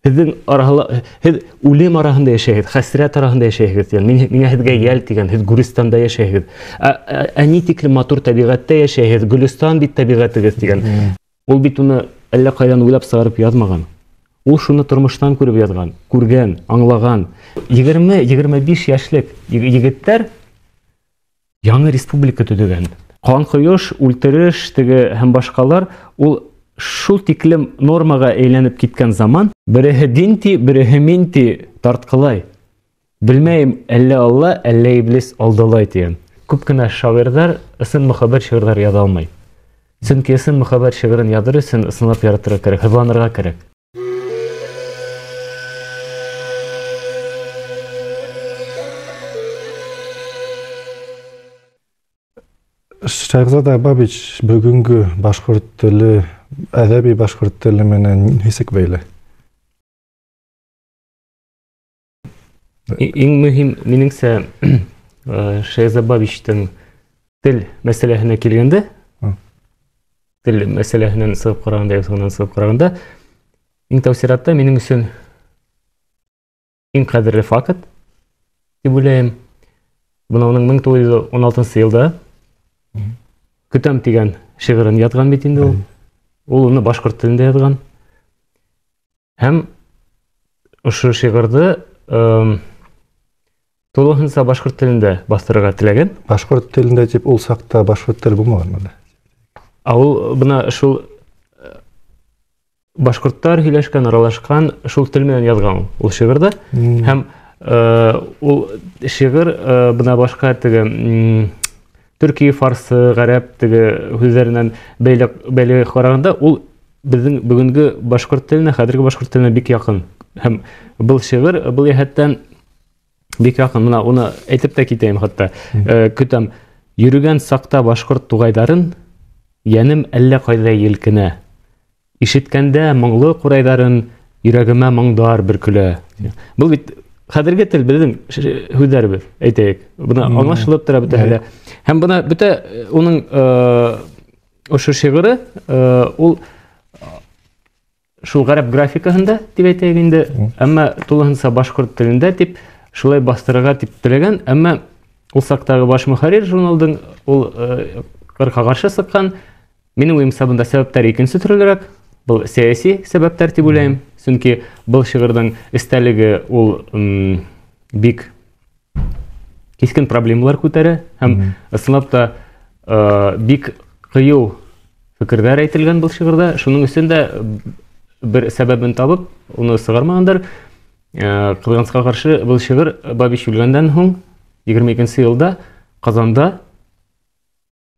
Һеҙҙең һеҙ үлем араһында йәшәйһегеҙ, хәсрәт араһында йәшәйһегеҙ. Миңә һеҙгә йәл тигән, һеҙ Гүрстанда йәшәйһегеҙ. Ә ни тиклем матур тәбиғәттә йәшәйһегеҙ, Гөлстан бит тәбиғәтегеҙ тигән. Ул бит уны әллә ҡайҙан уйлап сығарып яҙмаған. Ул шуны тормоштан күреп яҙған, күргән, аңлаған. 20-25 йәшлек егеттәр яңы республика төҙөгән. Ҡанҡойош, үлтереш һәм башҡалар ул шул тиклем нормаға әйләнеп киткән заман, береһе дин ти, береһе мин ти тартҡылай. Белмәйем, әллә Алла, әллә Иблис алдалай тигән. Күп кенә шағирҙар ысын мөхәббәт шиғырҙар яҙа алмай. Сөнки ысын мөхәббәт шиғырын яҙыр өсөн ысынлап яратырға кәрәк, һыҙланырға кәрәк. Шайхзада Бабич бүгүнгү башҡорт теле, әҙәби башҡорт теле менән нисек бәйле? Иң мөһим, минеңсә, Шайхзада Бабичтың тел мәсьәләһенә килгәндә, тел мәсьәләһенән сығып ҡарағанда, иң тәүсиратта минең өсөн иң ҡәҙерле факт дип уйлайым. Бына уның 1916 йылда Көтәм тигән шиғырын яҙған бит инде ул. Ул уны башҡорт телендә яҙған. Һәм ошо шиғырҙы тулыһынса башҡорт телендә баҫтырырға теләгән. Башҡорт телендә тип ул саҡта башҡорт теле булмағанмы? Ул бына шул башҡорттар һөйләшкән, аралашҡан шул тел менән яҙған ул шиғырҙы. Һәм ул шиғыр бына башҡа төрки, фарсы, ғәрәп һүҙҙәренән бәйле ҡарағанда, ул беҙҙең бөгөнгө башҡорт теленә, хәҙерге башҡорт теленә бик яҡын. Һәм был шиғыр, был йәһәттән бик яҡын. Мына уны әйтеп тә китәйем хатта. Көтәм, йөрөгән саҡта башҡорт туғайҙарын, йәнем әллә ҡайҙа елкенә. Ишеткәндә моңло ҡурайҙарын, йөрәгемә моңдар бөркөлә. Был бит хәҙерге тел беҙҙең һүҙҙәребеҙ, әйтәйек. Бына аңлашылып тора бөтәһе. Һәм бына бөтә уның ошо шиғыры, ул шул ғәрәп графикаһында тип әйтәйек инде, әммә тулыһынса башҡорт телендә тип шулай баҫтырырға тип теләгән, әммә ул саҡтағы баш мөхәррир журналдың ул ҡырҡа ҡаршы сыҡҡан. Минең уйымса, бында сәбәптәр икенсе төрлөрәк. Был сәйәси сәбәптәр тип уйлайым. Сөнки был шиғырҙың эстәлеге ул бик кискен проблемалар күтәрә һәм ысынлап та бик ҡыйыу фекерҙәр әйтелгән был шиғырҙа. Шуның өсөн дә бер сәбәбен табып, уны сығармағандар. Ҡыҙғанысҡа ҡаршы, был шиғыр Бабич үлгәндән һуң 22 йылда Ҡазанда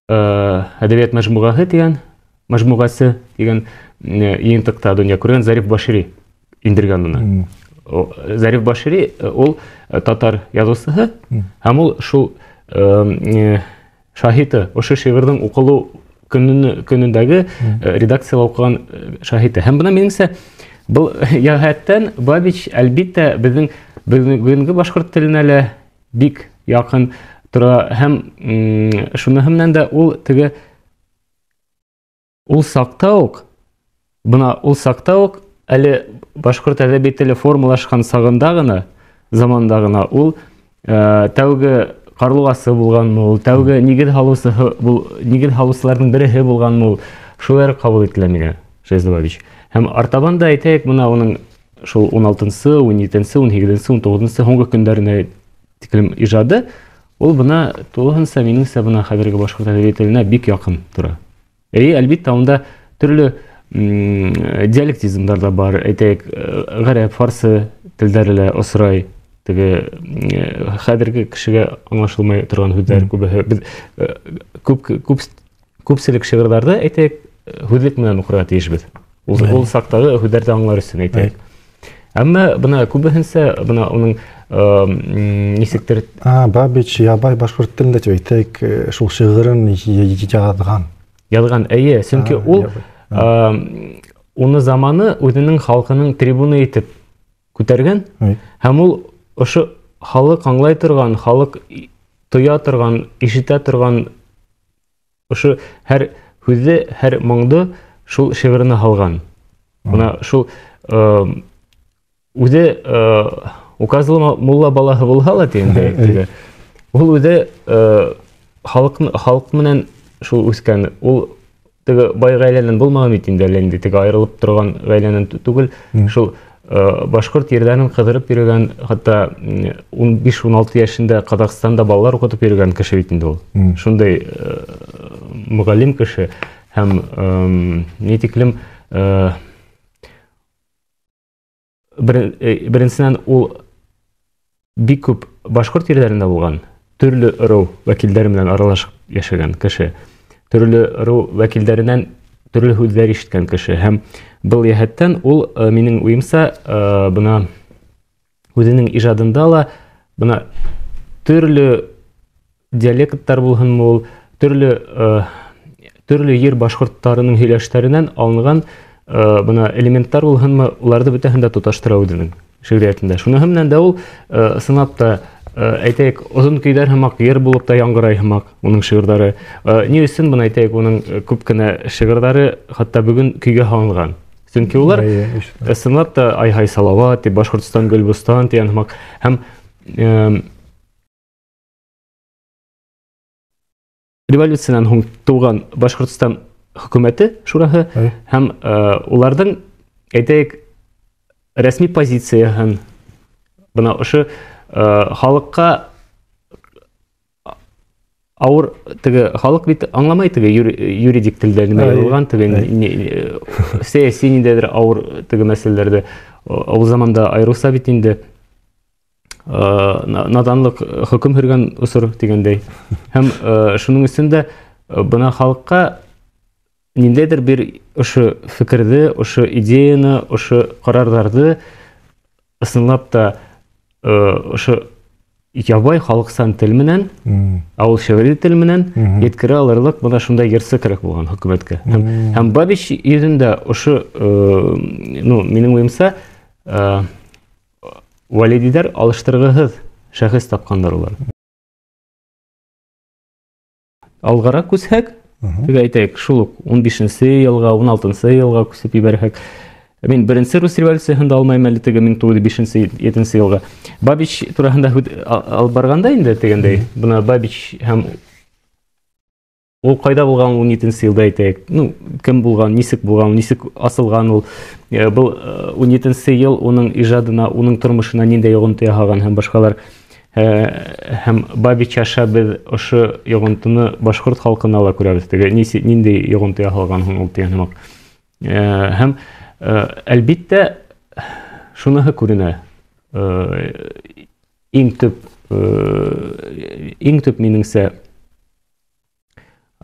әҙәбиәт мәжмуғаһы тигән, мәжмуғасы тигән йыйынтыҡта донъя күргән Зариф Башири индергән уны. Зариф Башири ул татар яҙыусыһы, һәм ул шул шаһиты, ошо шиғырҙың уҡылыу көнөндәге редакцияла уҡыған шаһиты. Һәм бына минеңсә, был йәһәттән Бабич әлбиттә беҙҙең бөгөнгө башҡорт теленә лә бик яҡын тора. Һәм шуныһы менән дә ул саҡта уҡ, әле башҡорт әҙәби теле формалашҡан сағында ғына, заманда ғына, ул тәүге ҡарлуғасы булғанмы, ул тәүге нигеҙ һалыусыларҙың береһе булғанмы, ул шулар ҡабул ителә миңә, Шайхзада Бабич. Һәм артабан да әйтәйек, бына уның шул 16-сы, 17-сы, 18-сы, 19-сы һуңғы көндәренә тиклем ижады, ул бына тулыһынса минеңсә бына хәҙерге башҡорт әҙәби теленә бик яҡын тора. Әлбиттә, унда төрлө диалектизмдар да бар, әйтәйек, ғәрәп, фарсы телдәре лә осрай, хәҙерге кешегә аңлашылмай торған һүҙҙәр күбеһе. Күпселек шиғырҙарҙы, әйтәйек, һүҙлек менән уҡырға тейешбеҙ. Ул саҡтағы һүҙҙәрҙе аңлар өсөн, әйтәйек. Әммә бына күбеһенсә, бына уның нисектер... Бабич ябай башҡорт телендә тип әйтәйек, шул шиғырын яҙған. Яҙған, әйе, сөнки ул уны заманы үҙенең халҡының трибуны итеп күтәргән, һәм ул ошо халыҡ аңлай торған, халыҡ тоя торған, ишетә торған ошо һәр һүҙҙе, һәр моңдо шул шиғырына һалған. Бына шул үзе указлы мулла балаһы булһа ла тигәндәй, ул үзе халык менән шул үскән, ул теге бай гаиләнән булмаган бит инде әле инде, теге аерылып торган гаиләнән түгел, шул башкорт ердәнен кыдырып йөргән, хәтта 15-16 яшендә Казакстанда балалар укытып йөргән кеше бит инде ул. Шундай мөгаллим кеше һәм ни тиклем беренчедән ул бик күп башкорт ерләрендә булган, төрле ыру вәкилләре белән аралашып яшәгән кеше, төрле ыру вәкилләреннән төрле һүзләр ишеткән кеше һәм был яһәттән ул минең уемса бына үзенең иҗадында ла бына төрле диалектлар булһынмы ул, төрле ер башкортларының һөйләштәреннән алынган бына элементтар булһынмы, уларды бөтәһен дә тоташтыра үзенең шигъриятендә. Шуныһы менән дә ул сынап та әйтәйек, озын көйләр һымак, ер булып та яңгырай һымак уның шигырьләре. Ни өчен быны әйтәйек, уның күп кенә шигырьләре хәтта бүген көйгә һалынган. Чөнки улар сынап та ай-һай салават, Башкортстан Гөлбустан дигән һымак һәм революциянан һуң туган Башкортстан хөкүмәте шураһы һәм уларның әйтәйек рәсми позицияһын бына ошо халыкка авыр теге халык бит аңламай теге юридик телдә нәмә булган теге сәяси ниндәдер авыр теге мәсьәләләрдә ул заманда айрылса бит инде наданлык хөкем һөргән усур дигәндәй һәм шуның өчен дә бына халыкка ниндәдер бер ошо фикерде, ошо идеяны, ошо карарларды ысынлап та ошо ябай халыксан тел менән, авыл шигъри тел менән yetkерә алырлык бына шундай йөрсе кирәк булган хөкүмәткә. Һәм Бабич йөзендә ошо минең уемса валидиләр алыштыргыһыз шәхес тапканнар улар. Алгарак күсәк, теге әйтәйек, шул ук 15-нче елга, 16-нчы елга күсеп ибәрһәк, мин беренче рус революциясында алмайм әле теге 1905-7 елга. Бабич турасында алып барганда инде дигәндәй, бына Бабич һәм ул кайда булган 17-нче елда әйтәйек, кем булган, нисек асылган ул. Бу 17-нче ел уның иҗадына, уның тормышына ниндәй йогынты яһаган һәм башкалар. Һәм Бабич аша без ошо йогынтыны башкорт халкына ла күрәбез. Теге ниндәй йогынты яһалган ул дигән. Һәм әлбиттә шуныһы күренә. Иң төп минеңсә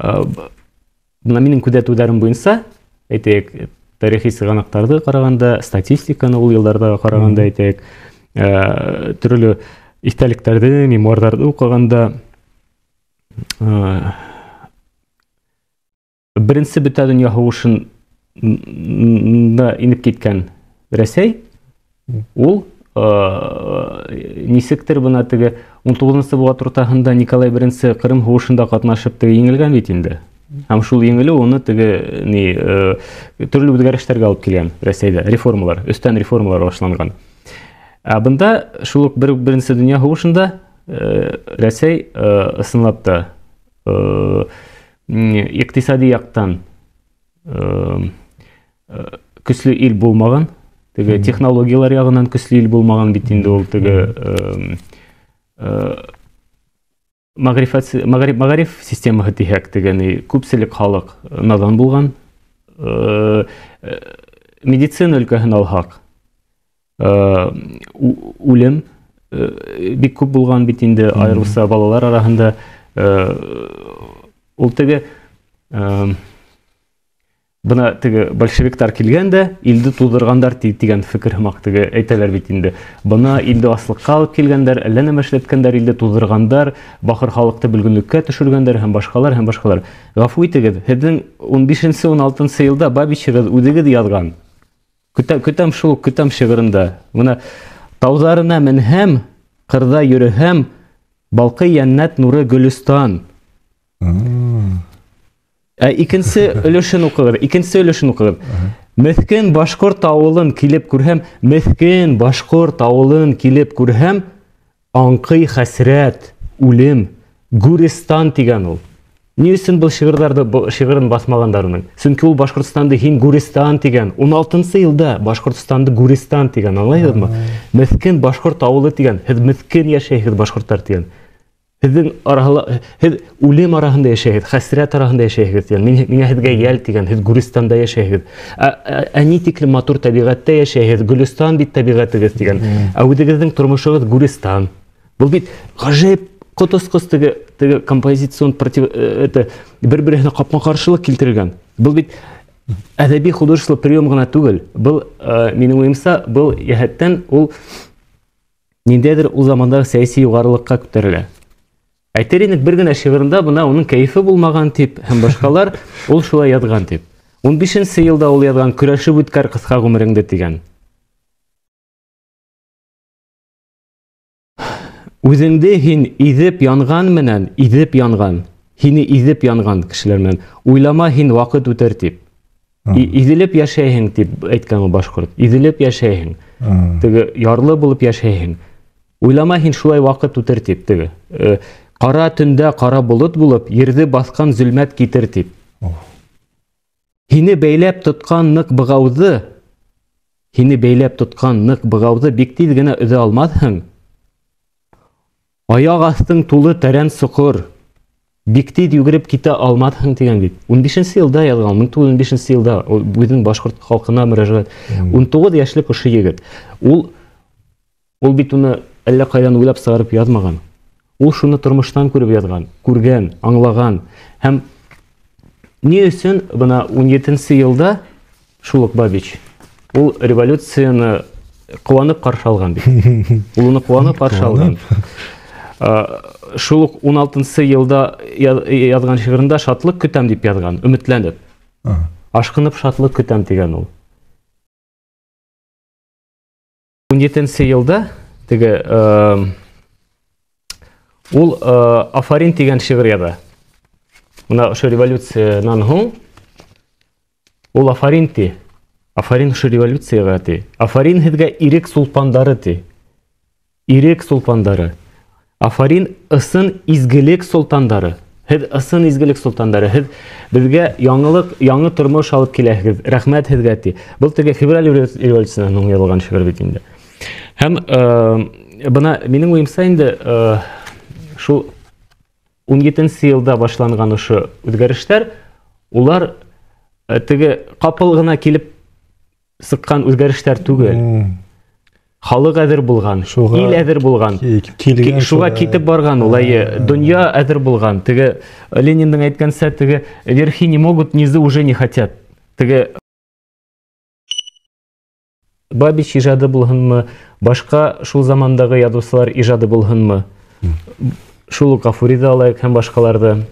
бuna минең күзәтүләрем буенча, әйтәйек, тарихи сыганактарды караганда, статистиканы ул елларда караганда әйтәйек, төрле истәлекләрне, мемуарларны укыганда беренче бөтә дөнья һугышында инеп киткән Рәсәй, ул нисектер бына теге 19-нчы булат уртаһында Николай I Кырым һугышында катнашып теге еңелгән бит инде. Һәм шул еңелү уны теге төрле үзгәрешләргә алып килгән Рәсәйдә, реформалар, өстән реформалар башланган. Бында шул ук беренче дөнья һугышында Рәсәй ысынлап та икътисади яктан көчле ил булмаган, теге технологиялар ягыннан көчле ил булмаган бит инде ул теге мәгъриф системаһы тиһәк дигән күпселек халык надан булган. Медицина өлкәһен алһак, үлем бик күп булган бит инде, айрылса балалар арасында. Ул теге бына теге большевиктар килгәндә, илде тудыргандар дигән фикер һымак теге әйтәләр бит инде. Бына илде аслыкка алып килгәндәр, әллә нәмә эшләткәндәр, илде тудыргандар, бахыр халыкты бөлгөнлеккә төшергәндәр һәм башкалар. Гафу итегез, һезнең 15-нче, 16-нчы елда Бабичегез үзегез язган. Көтәм шул, көтәм шигырында. Бына тауҙарына менһәм, кырда йөрөһәм, балкый яннат нуры Гөлстан. Икенче өлешен укыгыз. Мескен башкорт авылын килеп күрһәм, мескен башкорт авылын килеп күрһәм, аңкый хәсрәт, үлем, Гүристан дигән ул. Ни өчен был шигырын басмагандарның? Чөнки ул Башкортстанды һин Гүристан дигән. 16-нчы елда Башкортстанды Гүристан дигән, аңлайсызмы? Мескен башкорт авылы дигән, һез мескен яшәйсез башкортлар дигән. Һезнең һез үлем арасында яшәйсез, хәсрәт арасында яшәйсез дигән. Миңа һезгә ял дигән, һез Гүристанда яшәйсез. Ни тиклем матур табигатьтә яшәйсез, Гөлстан бит табигатыгыз дигән. Үзегезнең тормышыгыз Гүристан. Бу бит гаҗәп котосқыз теге композицион бер-беренә капма-каршылык килтергән. Бу бит әдәби художество прием гына түгел. Бу минем уемса, бу яһәттән ул ниндәдер ул замандагы сәяси югарылыкка күтәрелә. Әйтер инек бер генә шигырында буна уның кайфы булмаган дип һәм башкалар ул шулай язган дип. 15-нче елда ул язган "Көрәшеп үткәр кыска гомереңдә" дигән. Үзеңдә һин изеп янган менән, изеп янган, һине изеп янган кешеләр менән уйлама һин вакыт үтәр дип. Изелеп яшәйһең дип әйткән ул башкорт. Изелеп яшәйһең. Теге ярлы булып яшәйһең. Уйлама һин шулай вакыт үтәр дип теге. Кара төндә кара болыт булып, ерде баскан зөлмәт китер дип. Һине бәйләп тоткан нык быгауды, бик тиз генә өзә алмассың. Аяк астың тулы тәрән суқыр, бик тиз йөгереп китә алмассың дигән бит. 15-нче елда язган, 1915 елда үзенең башкорт халкына мөрәҗәгать. 19 яшьлек ошы егет. Ул бит уны әллә кайдан уйлап сыгарып язмаган. Ул шуны тормыштан күреп язган, күргән, аңлаган. Һәм ни өчен бына 17-нче елда Шулук Бабич ул революцияны куанып каршы алган бит. Ул уны куанып каршы алган. Шулук 16-нчы елда язган шигырында шатлык көтәм дип язган, өметләнеп. Ашкынып шатлык көтәм дигән ул. 17-нче елда теге ул Афарин дигән шигырь яза. Буна ошо революциянан һуң ул Афарин ди. Афарин ошо революцияга ди. Афарин һезгә ирек сулпандары ди. Ирек сулпандары. Афарин ысын изгелек султандары. Һез ысын изгелек султандары. Һез безгә яңы тормыш алып киләсез. Рәхмәт һезгә ди. Бу теге февраль революциясеннән һуң язылган шигырь бит инде. Һәм бuna минем уемса инде шул 17-нче елда башланган ошо үзгәрешләр, улар теге капыл гына килеп сыккан үзгәрешләр түгел. Халык әзер булган, ил әзер булган, шуга китеп барган, улай дөнья әзер булган. Теге Ленинның әйткәнсә, теге верхи не могут, низы уже не хотят. Теге Бабич иҗады булһынмы, башка шул замандагы язучылар иҗады булһынмы? Шул ук Гафуриҙы алайык һәм башкаларҙы,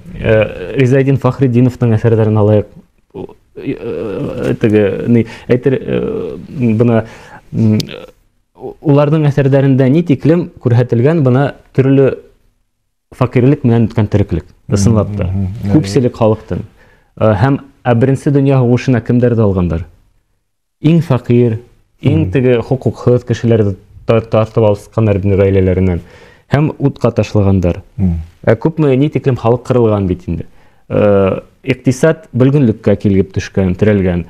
Ризаэддин Фәхретдиновның әҫәрҙәрен алайык. Теге әйтер бына уларның әҫәрҙәрендә ни тиклем күрһәтелгән бына төрлө фақирлек менән үткән тереклек, ысынлап та. Күпселек халыҡтың. Һәм беренсе донъя һуғышына кемдәрҙе алғандар? Иң фақир, иң теге хоҡуҡһыҙ кешеләрҙе тартып алышҡандар бит ғаиләләренән. Һәм утҡа ташлагандар. Күпме ни тиклем халыҡ ҡырылған бит инде. Иҡтисад бөлгөнлөккә килеп төшкән, терәлгән.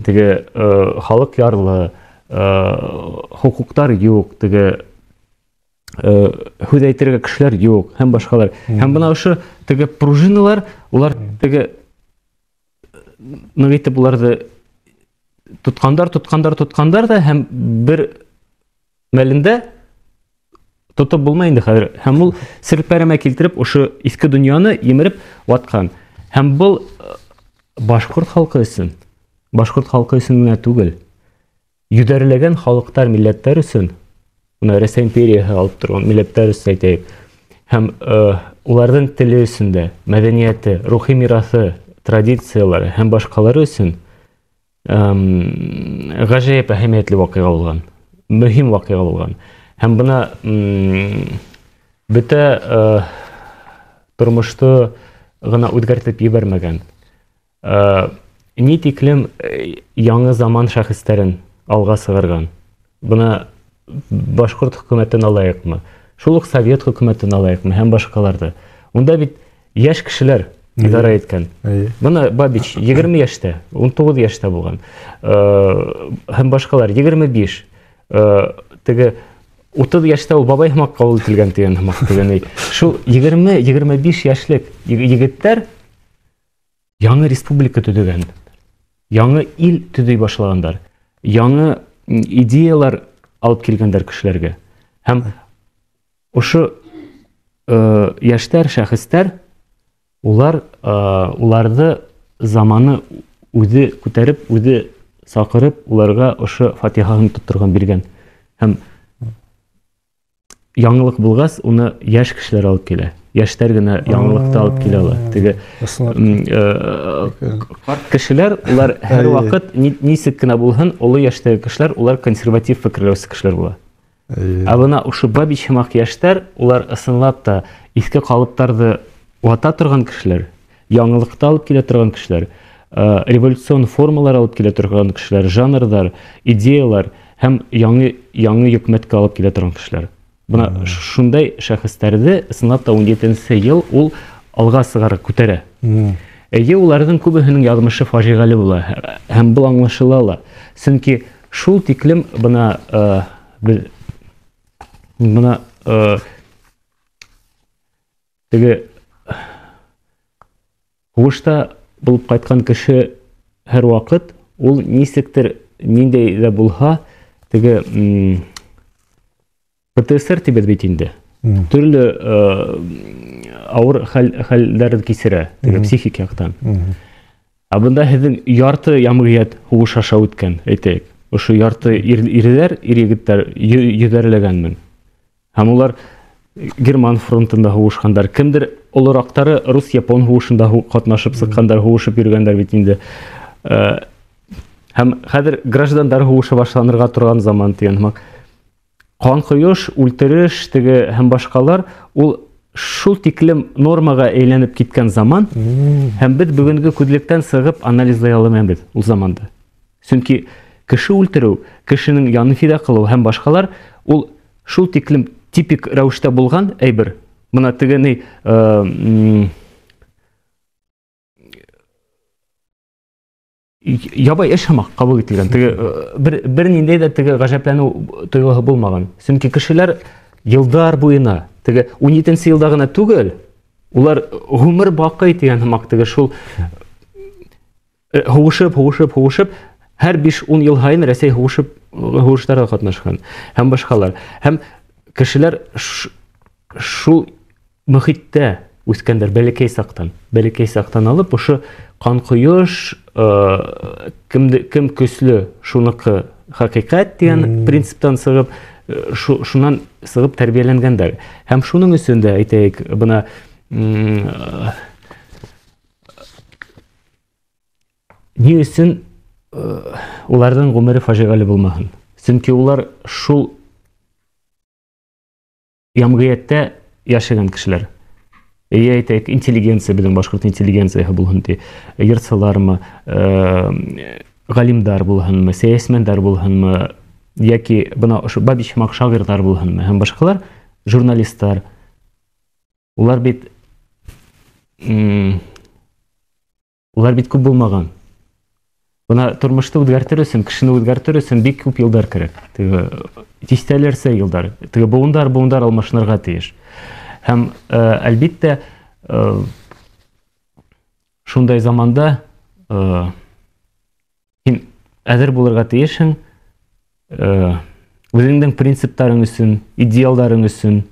Теге халыҡ ярлы, хоҡуҡтар юҡ, теге һүҙ әйтергә кешеләр юҡ, һәм башҡалар. Һәм бына ошо теге пружиналар, улар теге ныҡ итеп уларҙы тотҡандар да, һәм бер мәлендә тотоп булмай инде хәҙер. Һәм ул селпәрәмә килтереп ошо иҫке донъяны емереп ватҡан. Һәм был башҡорт халҡы өсөн, башҡорт халҡы өсөн генә түгел, йөҙәрләгән халыҡтар, милләттәр өсөн, уны Рәсәй империяһы алып торған милләттәр өсөн әйтәйек. Һәм уларҙың теле өсөн дә, мәҙәниәте, рухи мираҫы, традициялары һәм башҡалары өсөн ғәжәйеп әһәмиәтле ваҡиға булған, мөһим ваҡиға булған. Һәм бына бөтә тормошто гына үҙгәртеп ебәрмәгән. ни тиклем яңы заман шәхестәрен алга сыгарган. Бына башкорт хөкүмәтен алайыкмы, шул ук совет хөкүмәтен алайыкмы һәм башкаларды. Унда бит яшь кешеләр идара иткән. Бына Бабич 20 яшьтә, 19 яшьтә булган. Һәм башкалар 25. Теге 30 яшьтә ул бабай һымак кабул ителгән дигән һымак дигән. Шул 20-25 яшьлек егетләр яңа республика төзегән. Яңа ил төзи башлагандар. Яңа идеялар алып килгәннәр кешеләргә. Һәм ошо яшьтәр, шәхестәр уларды заманы үзе күтәреп, үзе сакырып, уларга ошо фатихаһын тоттырган биргән. Һәм яңалык булгас, уны яшь кешеләр алып килә. Яшьтәр генә яңалыкты алып килә алар. Теге карт кешеләр, улар һәр вакыт нисек кенә булһын, олы яшьтәге кешеләр, улар консерватив фикерләүче кешеләр була. Бына ошо Бабич һымак яшьтәр, улар ысынлап та иске калыптарды вата торган кешеләр, яңалыкты алып килә торган кешеләр, революцион формалар алып килә торган кешеләр, жанрлар, идеялар һәм яңа хөкүмәткә алып килә торган кешеләр. Бuna şunday şəxslərdə ısınlap da 17-ci yıl ул alğa сыгара күтәрә. Уларның күбесенең язмышы фаҗигале була һәм бу аңлашыла. Чөнки шул тиклем бuna теге һушта булып кайткан кеше һәр вакыт ул нисектер ниндәй дә булһа теге ПТСР тибет бит инде. Төрле авыр хәлләрне кисерә, психик яктан. Бunda һезнең ярты ямгыять һугыш аша үткән, әйтәйек. Ошо ярты ирләр, ир-егетләр йөзәрләгәнмен. Һәм улар Герман фронтында һугышкандар. Кемдер олырактары рус-япон һугышында катнашып сыккандар, һугышып йөргәннәр бит инде. Һәм хәзер граждандар һугышы башланырга торган заман дигән. Кан кояш, үлтереш һәм башкалар ул шул тиклем нормага әйләнеп киткән заман, һәм без бүгенге күзлектән сыгып анализлай алмыйбыз ул заманда. Чөнки кеше үлтерү, кешенең янын фида кылу һәм башкалар ул шул тиклем типик рәвештә булган әйбер. Моны тегене ябай эш һымак кабул ителгән. Бер ниндәй дә теге гаҗәпләнү тойгыһы булмаган. Чөнки кешеләр елдар буена, теге 17-нче елда гына түгел, улар гомер бакый дигән һымак теге шул һугышып, һәр 5-10 ел һайын Россия һугыштарга катнашкан. Һәм башкалар. Һәм кешеләр шул мөхиттә үскәндер бәләкәй сактан алып, ошо кан кояш кем көчле шуныкы хакыйкать дигән принциптан сыгып, шуннан сыгып тәрбияләнгәннәр. Һәм шуның өчен дә әйтәйек, бuna ни өчен уларның гомере фаҗигале булмаһын. Чөнки улар шул ямгыятьтә яшәгән кешеләр. Әйтәйек, интеллигенция, безнең башкорт интеллигенцияһы булһын ди, йортсылармы, галимдар булһынмы, сәясәтмәннәр булһынмы, яки бuna ошо Бабич һымак шагыйрьләр булһынмы, һәм башкалар, журналистлар. Улар бит күп булмаган. Бuna тормышты үзгәртер өчен, кешене үзгәртер өчен бик күп елдар кирәк. Теге тистәләрсә елдар, теге буындар алмашынырга тиеш. Һәм әлбиттә шундай заманда һин әзер булырга тиешең, үзеңнең принциптарың өчен, идеалларың өчен,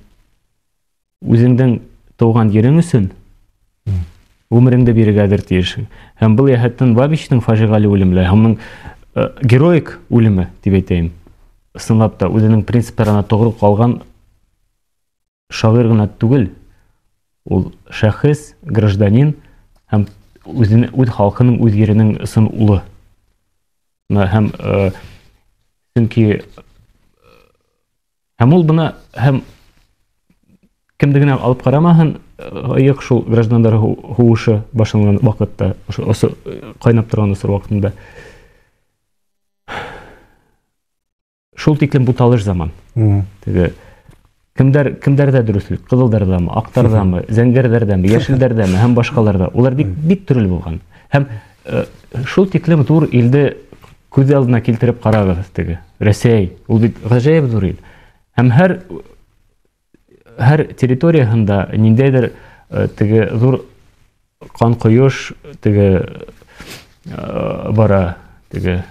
үзеңнең туган йөрең өчен өмереңдә бирергә әзер тиешең. Һәм бу яһәттән Бабичның фаҗигале үлеме, һәм героик үлеме дип әйтәм. Ысынлап та үзенең принципларына тогры калган шагыйрь гына түгел, ул шәхес, гражданин һәм үз халкының, үз йөренең ысын улы. Һәм чөнки һәм ул бuna һәм кемде генә алып карамаһын, аяк шул граждандар хуышы башланган вакытта, ошо кайнап торган осыр вакытында. Шул тиклем буталыш заман. Теге кемдәрдә дөрөслек, кызылдардамы, актардамы, зәңгәрләрдәме, яшелдәрдәме һәм башкаларда. Улар бик төрле булган. Һәм шул тиклем зур илде күз алдына килтереп карагыз теге. Россия, ул бит гаҗәеп зур ил. Һәм һәр территориясында ниндәйдер теге зур кан кояш теге бара, теге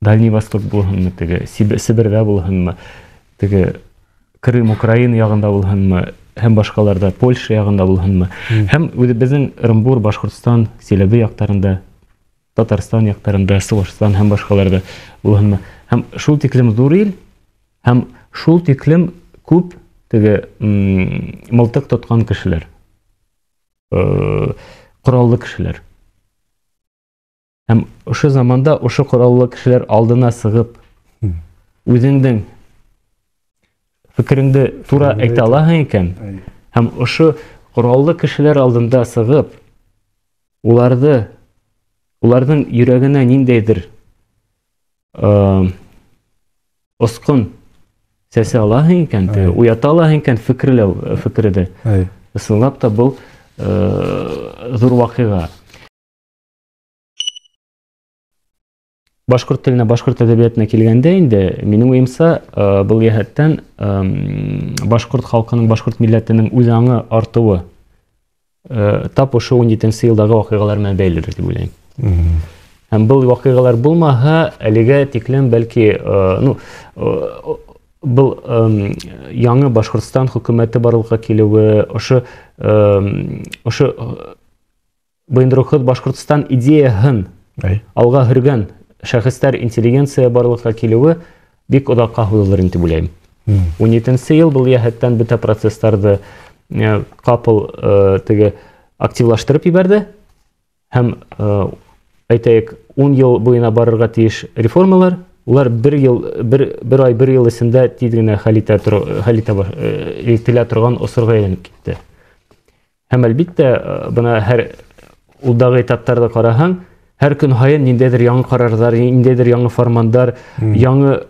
Дальний Восток булганмы, теге Сибирьдә булганмы, теге Крым, Украина ягында булганмы, һәм башкаларда, Польша ягында булганмы. Һәм безнең Ырымбур, Башкортстан, Селебе яктарында, Татарстан яктарында, Сыгышстан һәм башкаларда булганмы. Һәм шул тиклем зур ил, һәм шул тиклем күп теге мылтык тоткан кешеләр, кораллы кешеләр. Һәм ошо заманда ошо кораллы кешеләр алдына сыгып, үзеңнең фикереңне тура әйтә алаһың икән, һәм ошо кораллы кешеләр алдында сыгып, уларның йөрәгенә ниндәйдер оскын сәсе алаһың икән, уята алаһың икән фикерде. Ысынлап та был зур вакыйга. Башкорт теленә, башкорт әдәбиятына килгәндә инде, минем уемса, был яһәттән башкорт халкының, башкорт милләтенең үз аңы артуы тап ошо 17нче елдагы вакыйгалар менән бәйледер дип уйлыйм. Һәм был вакыйгалар булмаһа, әлегә тиклем бәлки, был яңа Башкортстан хөкүмәте барлыкка килүе, ошо Боендырыкһыд Башкортстан идеяһын алга һөргән шәхестәр, интеллигенция барлыкка килүе бик одакка һуҙылыр дип уйлыйм. 17нче ел был яһәттән бөтә процесстарҙы капыл теге активлаштырып ебәрде. Һәм әйтәйек, 10 ел буена барырга тиеш реформалар, улар бер ай, бер ел эсендә тиз генә хәл ителә торган осорга әйләнеп китте. Һәм әлбиттә, бына һәр улдагы этаптарда караһаң, һәр көн һайын ниндәйдер яңа карарлар, ниндәйдер яңа фармандар, яңа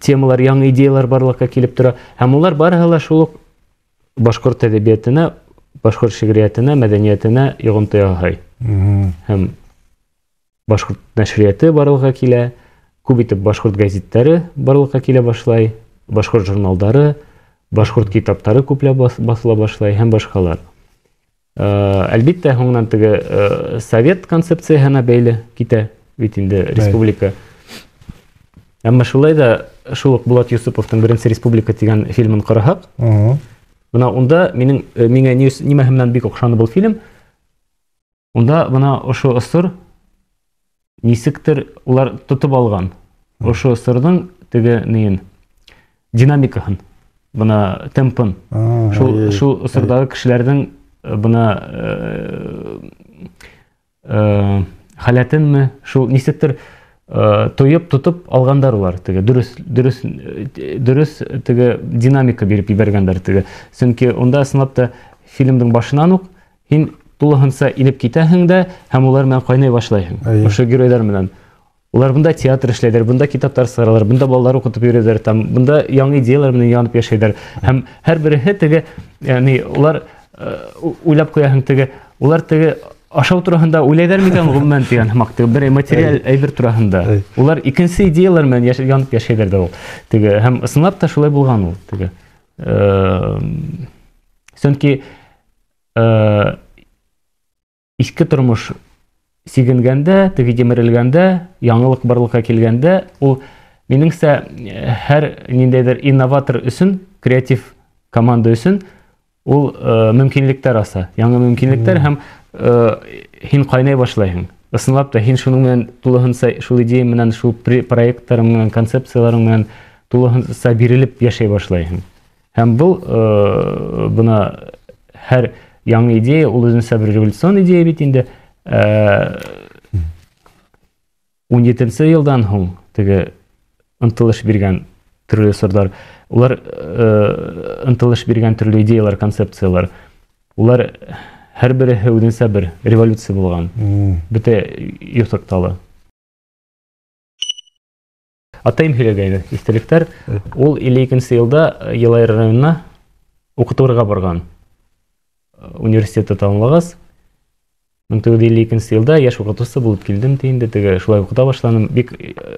темалар, яңа идеялар барлыкка килеп тора. Һәм улар барыһы ла шул башкорт әдәбиятына, башкорт шигъриятына, мәдәниятына йогынты яһай. Һәм башкорт нәшрияты барлыкка килә, күп итеп башкорт гәзитләре барлыкка килә башлай, башкорт журналдары, башкорт китаптары күпләп басыла башлай һәм башкалар. Әлбиттә, һуңнан теге совет концепцияһына бәйле китә бит инде республика. Әмма шулай да шул ук Булат Юсуповтың «Беренче республика» дигән фильмын караһак, бына унда миңә нимәһе менән бик оҡшаны был фильм. Унда бына ошо осор нисектер улар тотып алган. Ошо осордың теге нейен динамикаһын, бына темпын. Шул осордагы кешеләрнең бына халәтенме, шул нисектер тоеп тотып алгандар улар, теге дөрес теге динамика биреп ебәргәннәр теге. Чөнки унда ысынлап та фильмдың башынан ук һин тулыһынса инеп китәһең дә һәм улар менән кайнай башлайһың. Ошо геройлар менән. Улар бында театр эшләйдәр, бында китаптар сыгаралар, бында балалар укытып йөрөйдәр, там бында яңа идеялар менән янып яшәйдәр. Һәм һәр береһе теге, ягъни улар уйлап куяһың теге, улар теге ашау тураһында уйлайдар микән гомумән дигән һәмәк теге бер материал әйбер тураһында. Улар икенче идеялар менән янып яшәйдәр дә ул. Теге һәм ысынлап та шулай булган ул теге. Чөнки иске тормыш сигенгәндә, теге демерелгәндә, яңалык барлыкка килгәндә, ул минеңсә һәр ниндәйдер инноватор өсөн, креатив команда өсөн ул мөмкинлектәр аса. Яңа мөмкинлектәр һәм һин кайнай башлайһың. Ысынлап та һин шуның менән тулыһынса, шул идея менән, шул проекттарың менән, концепцияларың менән тулыһынса бирелеп яшәй башлайһың. Һәм был бына һәр яңа идея, ул үзенсә бер революцион идея бит инде. 17нче елдан һуң теге ынтылыш биргән Төрле сордар. Улар ынтылыш биргән төрле идеялар, концепциялар. Улар һәр береһе үзенчә бер революция булган. Бөтә юсыкталы. Атайым һөйләгәйне, истәлектәр, ул 52-нче елда Елайыр районына укытырга барган. Университетта тамамлагас. 1952 елда яшь укытучысы булып килдем инде, теге шулай укыта башладым. Бик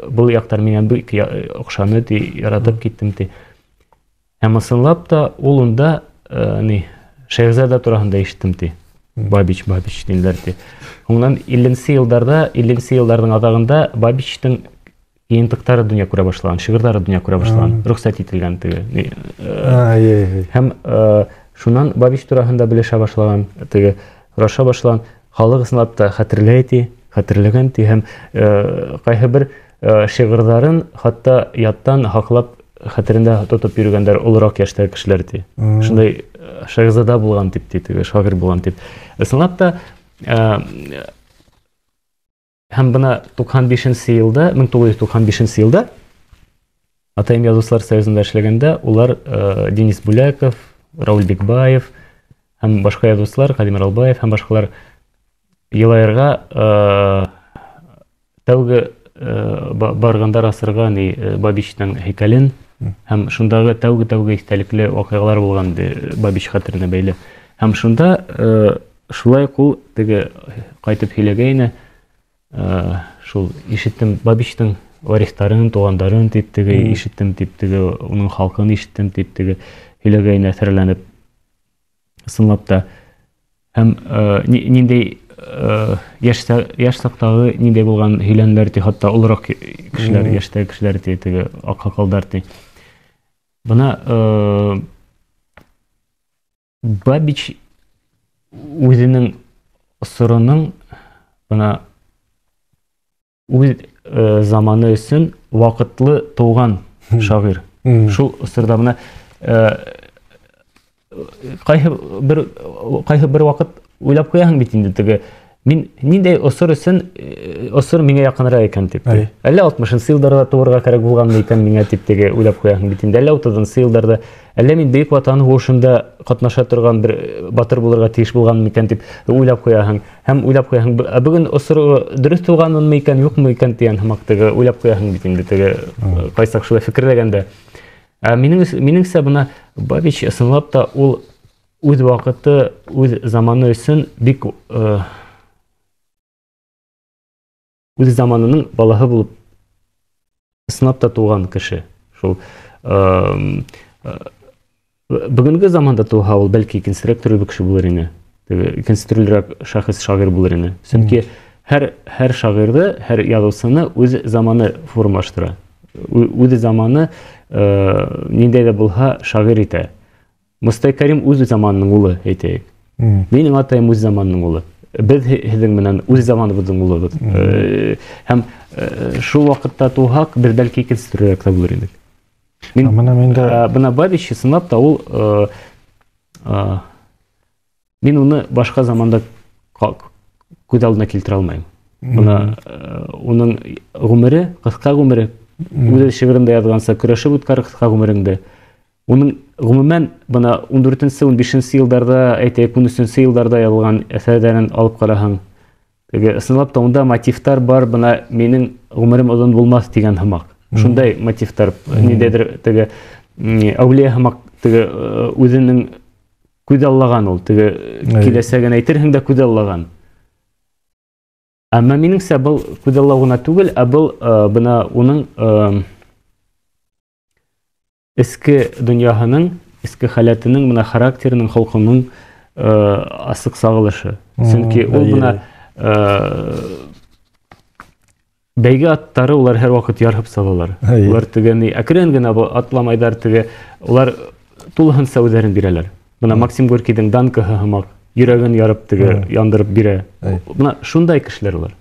бу яктар миңа бик охшаны, яратып киттем. Һәм ысынлап та ул унда Шәһзадә турында ишеттем. Бабич диләр. Уннан 50-нче елларның адагында Бабичтың кыйынлыктары дөнья күрә башлаган, шигырьләре дөнья күрә башлаган, рөхсәт ителгән теге. Һәм шуннан Бабич турында белешә башлаган, теге раша башлаган. Халык ысынлап та хәтерләгән һәм кайһы бер шигырьләрен хәтта яттан хаклап хәтерендә тотып йөргәндәр олырак яшьтәге кешеләр. Шундай Шәһзадә булган теге шагыйрь булган дип. Ысынлап та һәм бына 1995 елда Атайым язучылар союзында эшләгәндә улар Денис Буляков, Рауль Бекбаев һәм башка язучылар, Кадим Ралбаев һәм башкалар Елайырга тәүге баргандар асырга Бабичтың һәйкәлен һәм шундагы тәүге истәлекле вакыйгалар булган Бабич хәтеренә бәйле. Һәм шунда шулай ул теге кайтып һөйләгәйне, шул ишеттем Бабичтың варихтарын, тугандарын дип теге ишеттем дип теге уның халкын ишеттем дип теге һөйләгәйне әсәрләнеп. Ысынлап та һәм ниндәй яшь сактагы ниндәй булган һөйләнүләр хәтта олырак кешеләр, яшьтәге кешеләр теге аксакалдар. Бына Бабич үзенең осырының бына үз заманы өчен вакытлы туган шагыйрь. Шул осырда бына кайһы бер вакыт уйлап куяһың бит инде теге мин ниндәй осыр өчен осыр миңа якынрак икән дип. Әллә 60-нчы елларда туырга кирәк булганмы икән миңа дип теге уйлап куяһың бит инде. Әллә 30-нчы елларда әллә мин бөек ватан һугышында катнаша торган бер батыр булырга тиеш булганмы икән дип уйлап куяһың. Һәм уйлап куяһың, бүген осыр дөрес туганмы икән, юкмы икән дигән һәмак теге уйлап куяһың бит инде теге кайсак шулай фикерләгәндә. Минеңсә бына Бабич ысынлап та ул үз вакыты, үз заманы өчен бик үз заманының балаһы булып ысынлап та туган кеше. Шул бүгенге заманда туга ул бәлки икенчерәк төрле кеше булыр иде. Икенче төрлерәк шәхес шагыйрь булыр иде. Чөнки һәр шагыйрьне, һәр язучыны үз заманы формалаштыра. Үз заманы ниндәй дә булһа шагыйрь итә. Мостай Кәрим үз заманының улы, әйтәйек. Минең атайым үз заманының улы. Без һезнең менән үз заманыбызның улыбыз. Һәм шул вакытта тугак бер бәлки икенче төрлерәк тә булыр идек. Бына Бабич ысынлап та ул мин уны башка заманда күз алдына килтерә алмыйм. Бына уның гомере, кыска гомере, үз шигырендә язганса, көрәшеп үткәр кыска гомереңдә. Уның гомумән бына 14-нче, 15-нче елларда, әйтәйек, 13-нче елларда язылган әсәрләрен алып караһаң, теге ысынлап та унда мотивтар бар, бына минең гомерем озын булмас дигән һымак. Шундай мотивтар, ниндәйдер теге әүлия һымак, теге үзенең күз аллаган ул, теге киләсәген әйтерһең дә күз аллаган. Әмма минеңсә был күз аллагына түгел, ә был бына уның эске дөньяһының, эске халәтенең, бына характерының, халкының асык сагылышы. Чөнки ул бына бәйге аттары улар һәр вакыт ярып салалар. Улар тегәне әкрен генә атламайдар, теге улар тулыһынча үзләрен бирәләр. Бына Максим Горькийдың Данкаһы һымак йөрәген ярып теге яндырып бирә. Бына шундай кешеләр улар.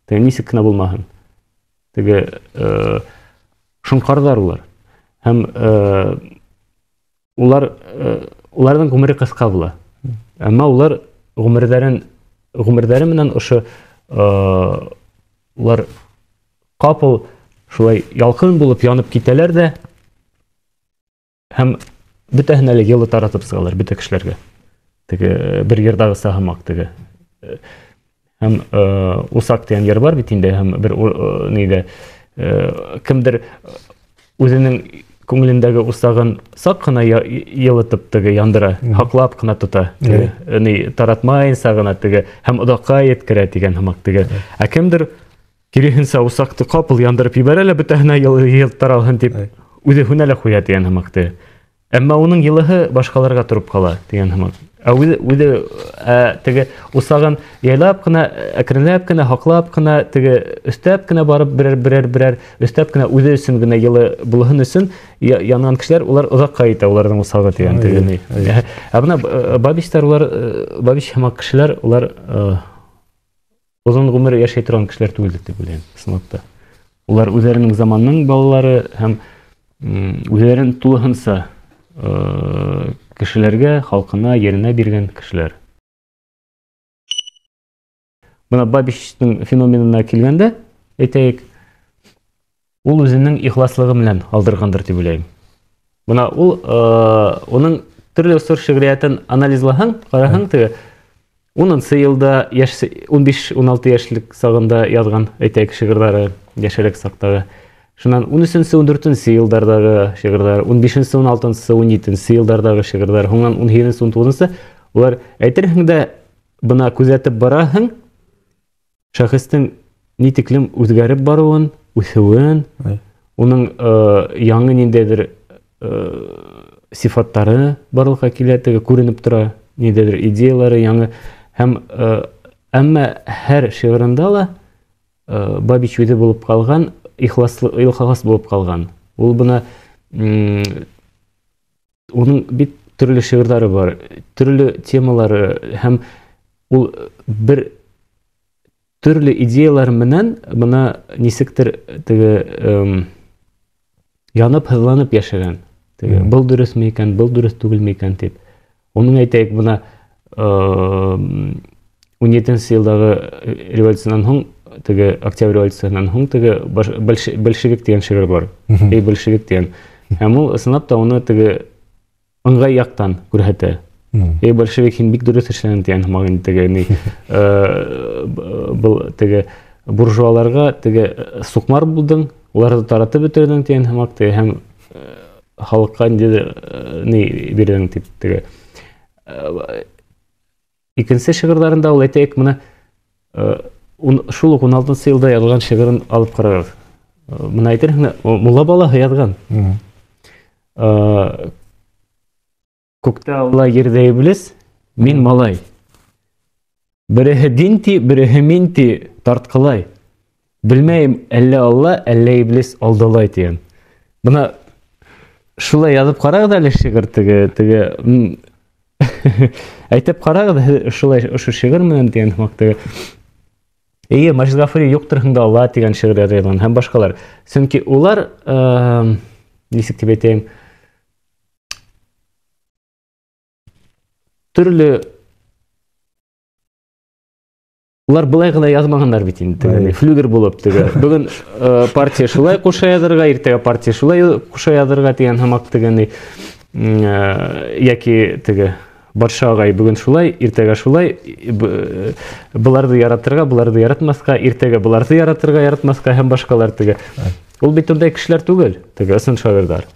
Теге нисек кенә булмаһын. Теге шункардар улар. Һәм уларның гомере кыска була. Әмма улар гомерләре менән ошо улар капыл шулай ялкын булып янып китәләр дә, һәм бөтәһен әле йылы таратып сыгалар бөтә кешеләргә. Теге бер йырдагы саһамак теге. Һәм усак дигән йыр бар бит инде, һәм бер нидә кемдер үзенең күңелендәге усагын сак кына йылытып теге яндыра, хаклап кына тота. Ни таратмайынса гына теге һәм одакка yetkерә дигән һәмак теге. Ә кемдер киресенчә усакты капыл яндырып ибәрә лә бөтәһенә йыл таралһын дип үзе һүнәлә куя дигән һәмак теге. Әмма уның йылыһы башкаларга турып кала дигән һәмак. Ә үзе теге усагын яйлап кына, әкренләп кына, хаклап кына, теге өстәп кына барып берәр өстәп кына үзе өчен генә йылы булһын өчен янган кешеләр улар озакка итә уларның усагы дигән теге. Ә бuna бабиштар улар бабиш һәмак кешеләр улар озын гомер яшәй торган кешеләр түгел дип уйлыйм, исматта. Улар үзләренең заманның балалары һәм үзләрен тулыһынча кешеләргә, халкына, yerine биргән кешеләр. Бuna бабиштың феноменына килгәндә, әйтәйек, ул үзенең ихласлыгы белән алдыргандыр дип уйлыйм. Бuna ул оның төрле сор шигъриятын анализлаһаң, караһаң, теге 10 елда, 15-16 яшьлек сагында язган әйтәйек шигырьләре, яшәрәк сактагы. Шуннан 13-14 еллардагы шигырьләр, 15-16, 17 еллардагы шигырьләр, һуңнан 17-19 улар әйтерһең дә бuna күзәтеп бараһың, шәхестең ни тиклем үзгәреп баруын, үсүен, уның яңа ниндәйдер сифаттары барлыкка килә, теге күренеп тора, ниндәйдер идеялары яңа һәм әмма һәр шигырендә ла Бабич үзе булып калган, ихлас булып калган. Ул бuna уның бит төрле шигырьләре бар, төрле темалары һәм ул бер төрле идеялар менән бuna нисектер теге янып хызланып яшәгән. Теге бу дөресме икән, бу дөрес түгелме икән дип. Оның әйтәйек бuna 17 елдагы революциянан һуң, теге Октябрь революциясынан һуң теге большевик дигән шигырь бар. Эй большевик дигән. Һәм ул ысынлап та аны теге ыңгай яктан күрһәтә. Эй большевик һин бик дөрес эшләгән дигән һәм теге ни бу теге буржуаларга теге сукмар булдың, уларны таратып бетердең дигән һәм халыкка ни бирдең дип теге. Икенче шигырьләрендә ул әйтәйек моны шул ук 16 елда язган шигырен алып карагыз. Моны әйтерһең, мулла балаһы язган. Күктә Алла ердә иблис, мин малай. Береһе динти, береһе минти тарткылай. Белмәйм, әллә Алла, әллә иблис алдалай дигән. Буны шулай язып карагыз әле шигырь теге әйтеп карагыз шулай ошо шигырь менән дигән хакта. Әйе, Маҗид Гафури юктыр хыңда Алла дигән шигырь язган һәм башкалар. Чөнки улар нисек дип әйтәм, төрле улар былай гына язмаганнар бит инде. Флюгер булып теге. Бүген партия шулай куша язырга, иртәгә партия шулай куша язырга дигән һәмак дигән яки теге Батша агай бүген шулай, иртәгә шулай, буларды яратырга, буларды яратмаска, иртәгә буларды яратырга, яратмаска һәм башкалар теге. Ул бит ундай кешеләр түгел, теге ысын шагыйрьләр.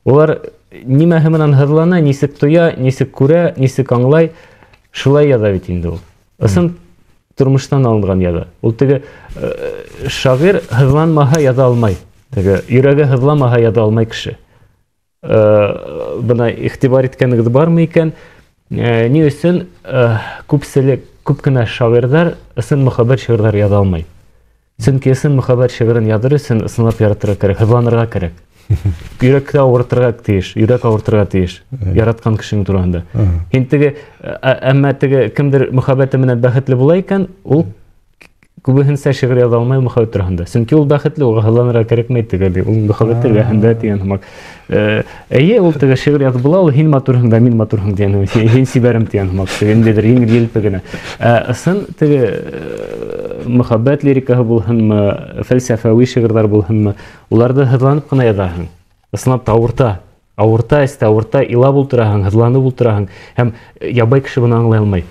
Улар нимәһе менән хырлана, нисек тоя, нисек күрә, нисек аңлай, шулай яза бит инде ул. Ысын тормыштан алынган яза. Ул теге шагыйрь хырланмаһа яза алмай. Теге йөрәге хызламаһа яза алмай кеше. Бuna игътибар иткәнегез бармы икән? Ни өчен күп кенә шагыйрьләр ысын мөхәббәт шигырьләр яза алмай? Чөнки ысын мөхәббәт шигырен языр өчен ысынлап яратырга кирәк, хызланырга кирәк. Йөрәккә авыртырга тиеш, йөрәк авыртырга тиеш, яраткан кешенең турында. Интеге әмма теге кемдер мөхәббәте менән бәхетле була икән, ул күбеһенчә шигырь яза алмай мөхәббәт турында. Чөнки ул бәхетле, ул хызланырга кирәкмәй теге, ул мөхәббәткә һәмдә дигән һәмак. Әйе, ул теге шигырь язып була, ул һин матурһың да мин матурһың дигән, һин сибәрем дигән һәмак. Индедер иңгә елпе генә. Ысын теге мөхәббәт лирикаһы булһынмы, фәлсәфәви шигырьләр булһынмы, уларда хызланып кына язаһың. Ысынлап та авырта. Авырта, авырта, илап ултыраһың, һыҙланып ултыраһың, һәм ябай кеше быны аңлай алмай.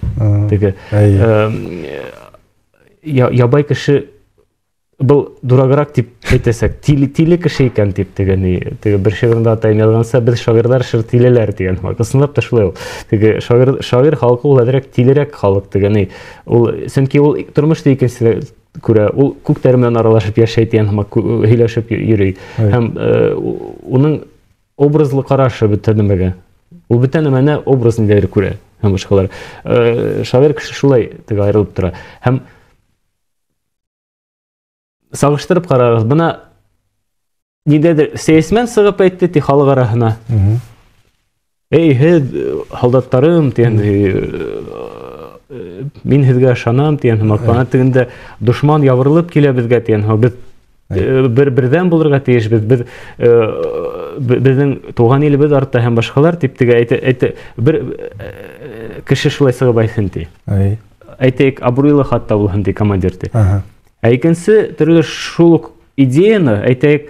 Теге ябай кеше был дурагырак дип әйтәсәк, тиле кеше икән дип теге бер шигырендә атайым язганса, без шагыйрьләр шыр тилеләр дигән. Ысынлап та шулай ул. Теге шагыйрь халкы ул әҙерәк тилерәк халык теге. Ул сөнки ул тормышта икенсе күрә, ул күктәр менән аралашып яшәй дигән һөйләшеп йөрөй. Һәм уның образлы карашы бөтә нәмәгә. Ул бөтә нәмәне образ нидәр күрә. Һәм башкалар. Шагыйрь кеше шулай теге аерылып тора. Һәм сагыштырып карагыз, бына ниндәдер сәясмән сыгып әйтте ти халык араһына. Эй, һеҙ һалдаттарым дигән, мин һеҙгә ышанам дигән, һәм тегендә дошман ябырылып килә безгә дигән, без берҙән булырга тейешбез, безнең туган илебез артта һәм башҡалар дип теге әйтә, бер кеше шулай сыгып әйтһен ти. Әйтәйек, абруйлы хатта булһын ди командир ди. Икенсе төрлө шул идеяны, әйтәйек,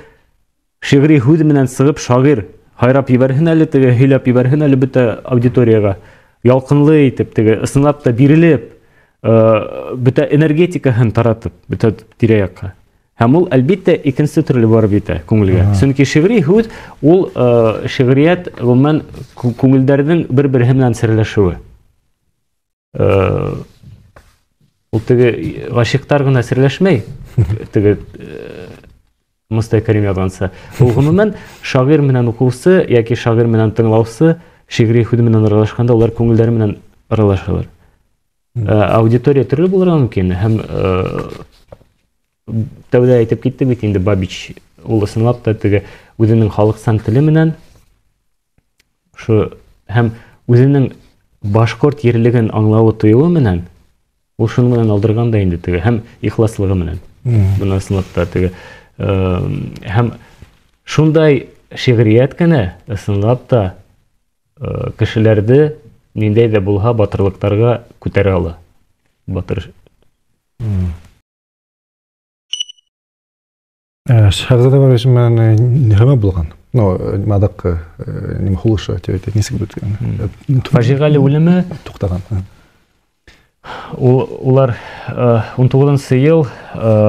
шигъри һүҙ менән сығып шағир һайрап ебәрһен әле, теге һөйләп ебәрһен әле бөтә аудиторияға, ялҡынлы итеп, теге ысынлап та бирелеп, бөтә энергетикаһын таратып, бөтә тирә-яҡҡа. Һәм ул әлбиттә икенсе төрлө барып итә күңелгә. Сөнки шигъри һүҙ ул шиғриәт ғөмүмән күңелдәрҙең бер-береһе менән серләшеүе. Ул теге ғашиҡтар ғына серләшмәй, теге Мостай Кәрим яҙғанса. Ул ғөмүмән шағир менән уҡыусы йәки шағир менән тыңлаусы шиғри һүҙ менән аралашҡанда улар күңелдәре менән аралашалар. Аудитория төрлө булырға мөмкин. Һәм тәүҙә әйтеп китте бит инде Бабич, ул ысынлап та теге үҙенең халыҡсан теле менән һәм үҙенең башҡорт ерлеген аңлауы тойоуы менән ул шуны менән алдырған да инде теге, һәм ихласлығы менән. Бына ысынлап та теге. Һәм шундай шиғриәт кенә ысынлап та кешеләрҙе ниндәй ҙә булһа батырлыҡтарға күтәрә ала. Батыр. Шәһзадә Бабич менән нимә булған? Маҙаҡ нимә һулышы, нисек бөткән? Фажиғәле үлеме туҡтаған. Улар 19-нчы йыл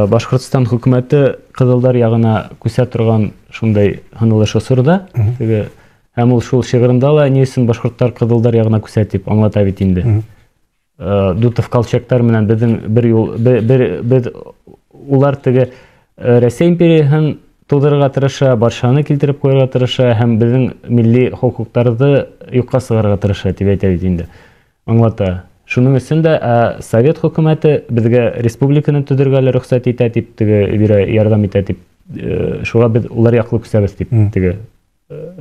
Башҡортостан хөкүмәте ҡыҙылдар яғына күсә торған шундай һынылыш осорҙа. Һәм ул шул шиғырында ла ни өсөн башҡорттар ҡыҙылдар яғына күсә тип аңлата бит инде. Дутов Колчактар менән беҙ улар теге Рәсәй империяһын тыуҙырырға тырыша, батшаны килтереп ҡуйырға тырыша һәм беҙҙең милли хоҡуҡтарҙы юҡҡа сығарырға тырыша тип әйтә бит инде. Аңлата. Шуның өсөн дә Совет хөкүмәте беҙгә республиканы төҙөргә лә рөхсәт итә тип, теге бирә, ярҙам итә тип, шуға беҙ улар яҡлы күсәбеҙ тип, теге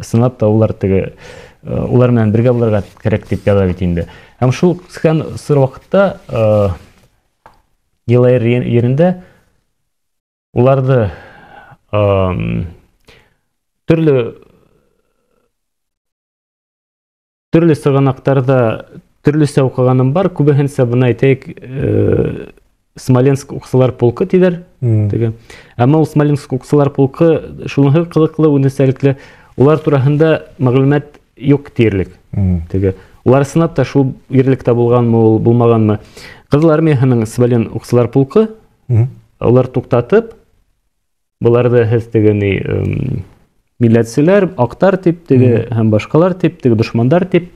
ысынлап та улар теге улар менән бергә булырға кәрәк дип яҙа бит инде. Һәм шул сыр ваҡытта Йылайыр ерендә уларҙы төрлө сығанаҡтарҙа төрлөсә уҡығаным бар, күбеһенсә бына әйтәйек, Смоленск уҡсылар полкы тиҙәр. Әммә ул Смоленск уҡсылар полкы шуныһы ҡыҙыҡлы, үҙенсәлекле, улар тураһында мәғлүмәт юҡ тиерлек. Улар ысынлап та шул ерлектә булғанмы, ул булмағанмы. Ҡыҙыл армияһының Смолен уҡсылар полкы, улар туҡтатып, быларҙы һеҙ теге милләтселәр, аҡтар тип, һәм башҡалар тип, дошмандар тип.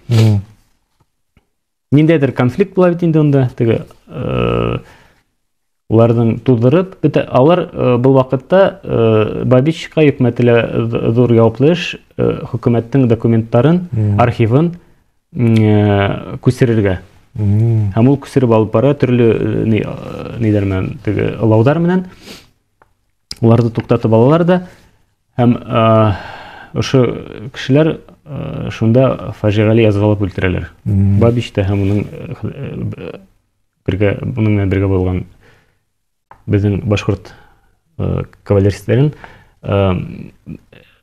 Ниндәйҙер конфликт була бит инде унда, теге уларҙың туҙҙырып, алар был ваҡытта Бабичҡа йөкмәтелә ҙур яуаплы эш, хөкүмәттең документтарын, архивын күсерергә. Һәм ул күсереп алып бара төрлө нидәр менән, теге ылауҙар менән. Уларҙы туҡтатып алалар да, һәм ошо кешеләр шунда фажиғәле яҙғалап үлтерәләр. Бабич та һәм уның менән бергә булған беҙҙең башҡорт кавалеристтәрен.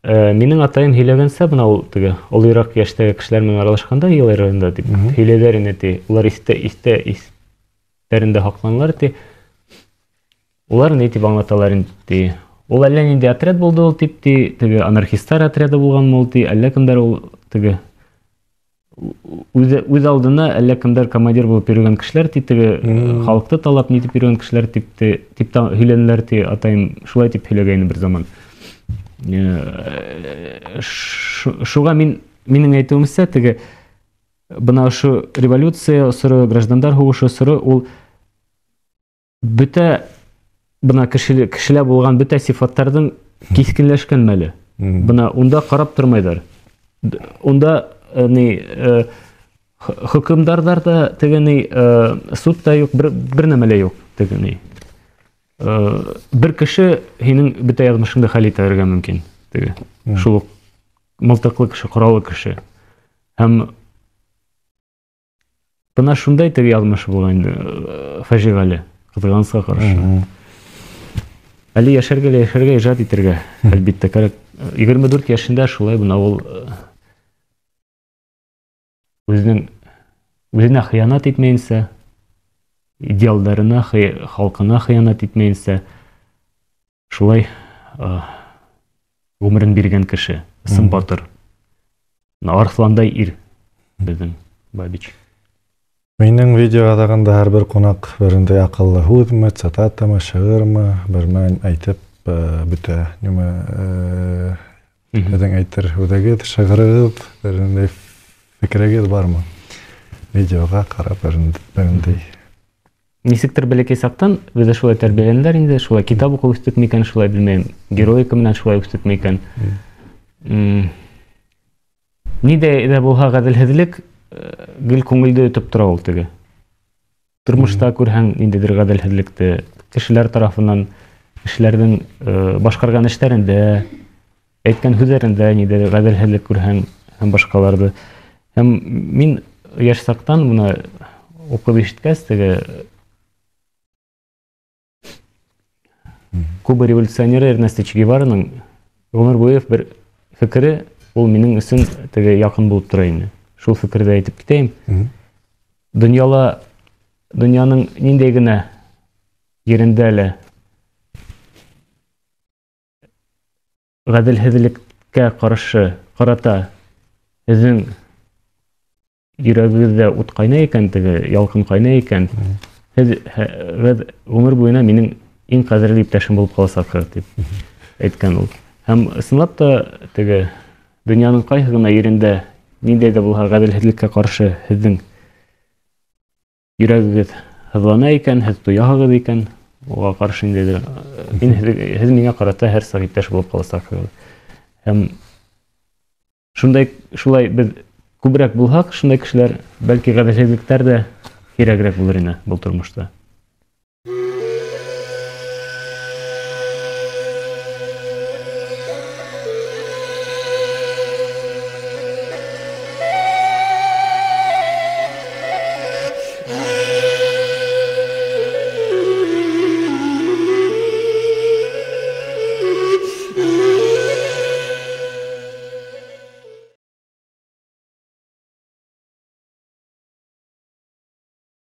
Минең атайым һөйләгәнсә, бына ул теге олораҡ йәштәге кешеләр менән аралашҡанда Йылайырында тип һөйләйҙәр ине ти. Улар иҫтәрендә һаҡланылар ти. Улар ни тип аңлаталар инде. Ул әллә нинди отряд булды ул типти, теге анархисттар отряды булган ул ти, әллә кемдер ул теге үз алдына әллә кемдер командир булып йөргән кешеләр ти, теге халыкты талап нитеп йөргән кешеләр типти, һөйләнеләр ти, атайым шулай дип һөйләгәйне бер заман. Шуга минең әйтүемчә, теге бына шу революция осыры, граждандар һугышы осыры, ул бөтә бына кешелә булган бөтә сифаттарның кискенләшкән мәле. Бына унда карап тормайдар. Унда хөкемдарлар да теге суд та юк, бер нәмәле юк теге. Бер кеше һинең бөтә язмышыңды хәл итәргә мөмкин. Теге шул мылтыклы кеше, кораллы кеше. Һәм бына шундай теге язмышы булган инде, фаҗигале, кызганычка каршы. Әле яшәргә, иҗат итәргә, әлбәттә кирәк. 24 яшендә шулай бына ул үзенә хыянат итмәенсә, идеалларына, халкына хыянат итмәенсә, шулай гомерен биргән кеше, сын батыр. Арсландай ир безнең Бабич. Минең видеоға дағында һәр бер қонақ берендей ақыллы һүҙме, цитатамы, шиғырмы, бермән әйтеп бөтә. Һеҙҙең әйтер һүҙегеҙ, шиғырығыҙ, берендей фекерегеҙ бармы? Видеоға ҡарап берендей. Нисектер бәләкәй саҡтан беҙҙе шулай тәрбиәләнеләр инде, шулай китап уҡыу үстекме икән, шулай белмәйем, героика менән шулай үстекме икән. Ниндәй ҙә булһа ғәҙелһеҙлек гел күңелде өтөп тора ул теге. Тормошта күрһәң ниндәйҙер ғәҙелһеҙлекте, кешеләр тарафынан, кешеләрҙең башҡарған эштәрендә, әйткән һүҙҙәрендә ниндәйҙер ғәҙелһеҙлек күрһәң һәм башҡаларҙы. Һәм мин йәш саҡтан бына уҡып ишеткәс, теге Куба революционеры Эрнесто Че Гевараның ғүмер буйы бер фекере ул минең өсөн теге яҡын булып тора ине. Шул фекерҙе әйтеп китәйем. Донъяның ниндәй генә ерендә лә ғәҙелһеҙлеккә ҡарата һеҙҙең йөрәгегеҙҙә ут ҡайнай икән, теге ялҡын ҡайнай икән, һеҙ ғүмер буйына минең иң ҡәҙерле иптәшем булып ҡаласаҡһығыҙ дип әйткән ул. Һәм ысынлап та теге донъяның ҡайһы гына ерендә ниндәй ҙә булһа ғәҙелһеҙлеккә ҡаршы һеҙҙең йөрәгегеҙ һыҙлана икән, һеҙ тояһығыҙ икән, уға ҡаршы ниндәйҙер, һеҙ миңә ҡарата һәр саҡ иптәш булып ҡаласаҡһығыҙ. Һәм шулай беҙ күберәк булһаҡ, шундай кешеләр, бәлки ғәҙелһеҙлектәр ҙә һирәгерәк булыр ине был тормошта.